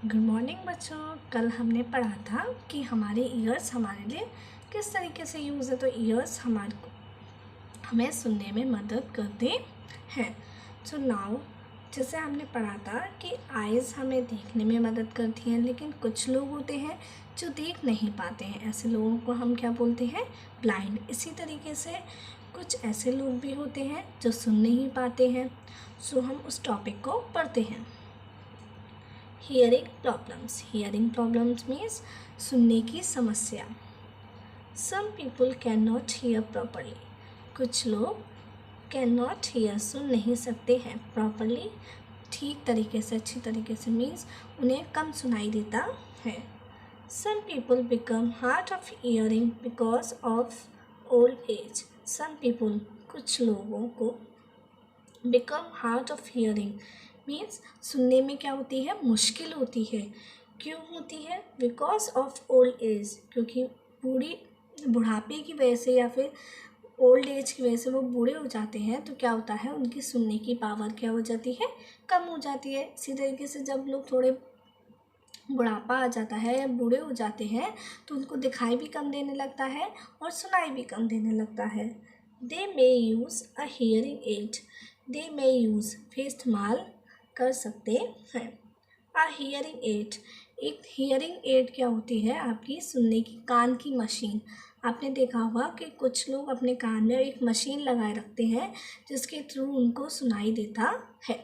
Good morning बच्चों। कल हमने पढ़ा था कि हमारे ईयर्स हमारे लिए किस तरीके से यूज़ है। तो ईयर्स हमें सुनने में मदद करते हैं। सो नाउ जैसे हमने पढ़ा था कि आइज़ हमें देखने में मदद करती हैं, लेकिन कुछ लोग होते हैं जो देख नहीं पाते हैं। ऐसे लोगों को हम क्या बोलते हैं? ब्लाइंड। इसी तरीके से कुछ ऐसे लोग भी होते हैं जो सुन नहीं पाते हैं। सो हम उस टॉपिक को पढ़ते हैं। Hearing problems means सुनने की समस्या। Some people cannot hear properly. कुछ लोग cannot hear सुन नहीं सकते हैं properly ठीक तरीके से, अच्छी तरीके से means उन्हें कम सुनाई देता है। Some people become hard of hearing because of old age. Some people कुछ लोगों को become hard of hearing means सुनने में क्या होती है? मुश्किल होती है। क्यों होती है? बिकॉज ऑफ ओल्ड एज, क्योंकि बुढ़ापे की वजह से या फिर ओल्ड एज की वजह से वो बूढ़े हो जाते हैं। तो क्या होता है? उनकी सुनने की पावर क्या हो जाती है? कम हो जाती है। इसी तरीके से जब लोग थोड़े बुढ़ापा आ जाता है या बूढ़े हो जाते हैं तो उनको दिखाई भी कम देने लगता है और सुनाई भी कम देने लगता है। They may use a hearing aid. They may use फिर इस्तेमाल कर सकते हैं। अ हियरिंग एड, एक हियरिंग एड क्या होती है? आपकी सुनने की कान की मशीन। आपने देखा होगा कि कुछ लोग अपने कान में एक मशीन लगाए रखते हैं जिसके थ्रू उनको सुनाई देता है।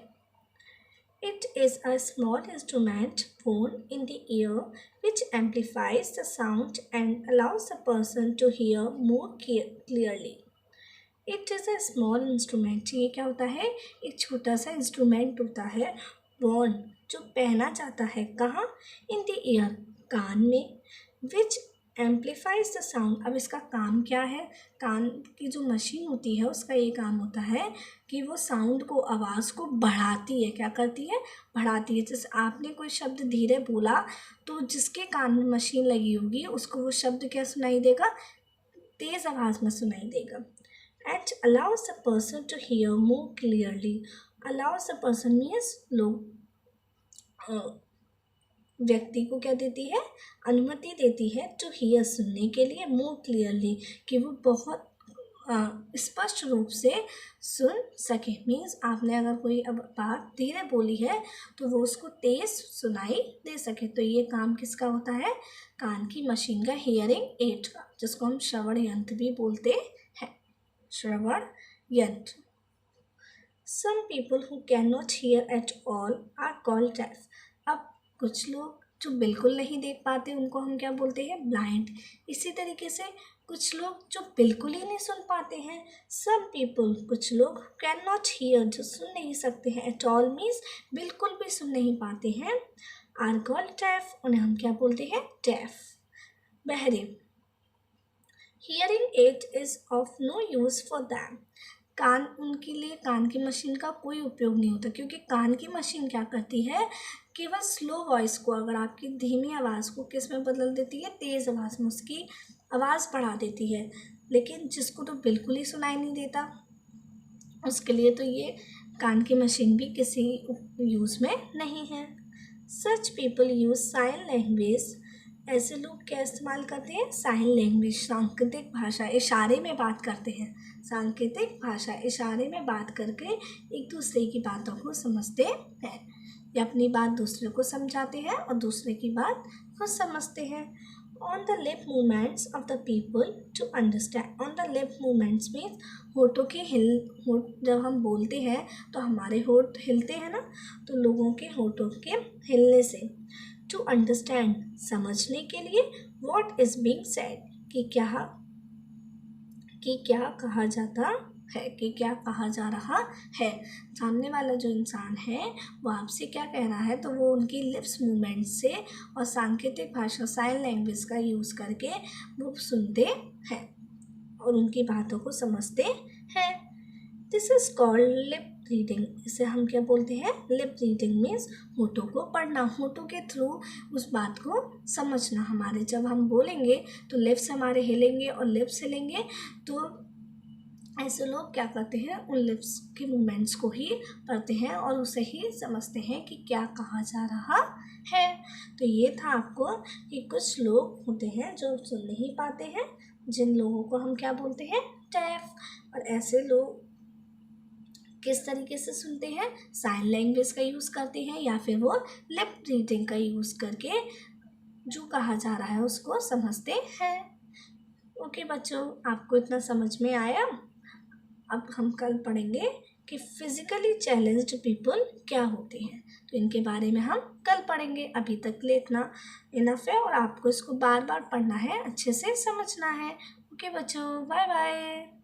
It is a small instrument worn in the ear which amplifies the sound and allows the person to hear more clearly. It is a small instrument. ये क्या होता है? एक छोटा सा इंस्ट्रूमेंट होता है worn, जो पहना जाता है कहाँ? In the ear, कान में, which amplifies the sound. अब इसका काम क्या है? कान की जो मशीन होती है उसका ये काम होता है कि वो साउंड को, आवाज़ को बढ़ाती है। क्या करती है? बढ़ाती है। जैसे आपने कोई शब्द धीरे बोला तो जिसके कान में मशीन लगी होगी उसको वो शब्द क्या सुनाई देगा? तेज़ आवाज़ में सुनाई देगा। And allows the person to hear more clearly. Allows the person means व्यक्ति को क्या देती है? अनुमति देती है टू हियर, सुनने के लिए, मोर क्लियरली, कि वो बहुत स्पष्ट रूप से सुन सके। मीन्स आपने अगर कोई अब बात धीरे बोली है तो वो उसको तेज सुनाई दे सके। तो ये काम किसका होता है? कान की मशीन का, हियरिंग एड का, जिसको हम श्रवण यंत्र भी बोलते हैं। श्रवण यंत्र। Some people who cannot hear at all are called deaf. अब कुछ लोग जो बिल्कुल नहीं देख पाते उनको हम क्या बोलते हैं? ब्लाइंड। इसी तरीके से कुछ लोग जो बिल्कुल ही नहीं सुन पाते हैं, some people, कुछ लोग कैन नॉट हीयर, जो सुन नहीं सकते हैं, at all मीन्स बिल्कुल भी सुन नहीं पाते हैं, are called deaf, उन्हें हम क्या बोलते हैं? deaf, बहरे। Hearing aid is of no use for them. कान, उनके लिए कान की मशीन का कोई उपयोग नहीं होता, क्योंकि कान की मशीन क्या करती है? केवल स्लो वॉइस को, अगर आपकी धीमी आवाज़ को किस में बदल देती है? तेज़ आवाज़ में, उसकी आवाज़ बढ़ा देती है। लेकिन जिसको तो बिल्कुल ही सुनाई नहीं देता उसके लिए तो ये कान की मशीन भी किसी यूज़ में नहीं है। Such people use sign language. ऐसे लोग क्या इस्तेमाल करते हैं? साइन लैंग्वेज, सांकेतिक भाषा, इशारे में बात करते हैं। सांकेतिक भाषा, इशारे में बात करके एक दूसरे की बातों को समझते हैं, या अपनी बात दूसरे को समझाते हैं और दूसरे की बात खुद समझते हैं। On the lip movements of the people to understand. On the lip movements means होठों के जब हम बोलते हैं तो हमारे होठ हिलते हैं ना, तो लोगों के होठों के हिलने से। टू अंडरस्टैंड, समझने के लिए। वॉट इज बीइंग सेड, कि क्या कहा जाता है, कि क्या कहा जा रहा है। सामने वाला जो इंसान है वो आपसे क्या कह रहा है, तो वो उनकी लिप्स मूवमेंट से और सांकेतिक भाषा, साइन लैंग्वेज का यूज़ करके वो सुनते हैं और उनकी बातों को समझते हैं। This is called lip reading. इसे हम क्या बोलते हैं? लिप रीडिंग मीन्स होठों को पढ़ना, होठों के थ्रू उस बात को समझना। हमारे जब हम बोलेंगे तो लिप्स हमारे हिलेंगे और लिप्स हिलेंगे तो ऐसे लोग क्या करते हैं, उन लिप्स के मूवमेंट्स को ही पढ़ते हैं और उसे ही समझते हैं कि क्या कहा जा रहा है। तो ये था आपको कि कुछ लोग होते हैं जो सुन नहीं पाते हैं, जिन लोगों को हम क्या बोलते हैं, डेफ। और ऐसे लोग किस तरीके से सुनते हैं, साइन लैंग्वेज का यूज़ करते हैं या फिर वो लिप रीडिंग का यूज़ करके जो कहा जा रहा है उसको समझते हैं। ओके बच्चों, आपको इतना समझ में आया। अब हम कल पढ़ेंगे कि फिजिकली चैलेंज्ड पीपल क्या होते हैं, तो इनके बारे में हम कल पढ़ेंगे। अभी तक ले इतना इनफ है और आपको इसको बार बार पढ़ना है, अच्छे से समझना है। ओके बच्चों, बाय बाय।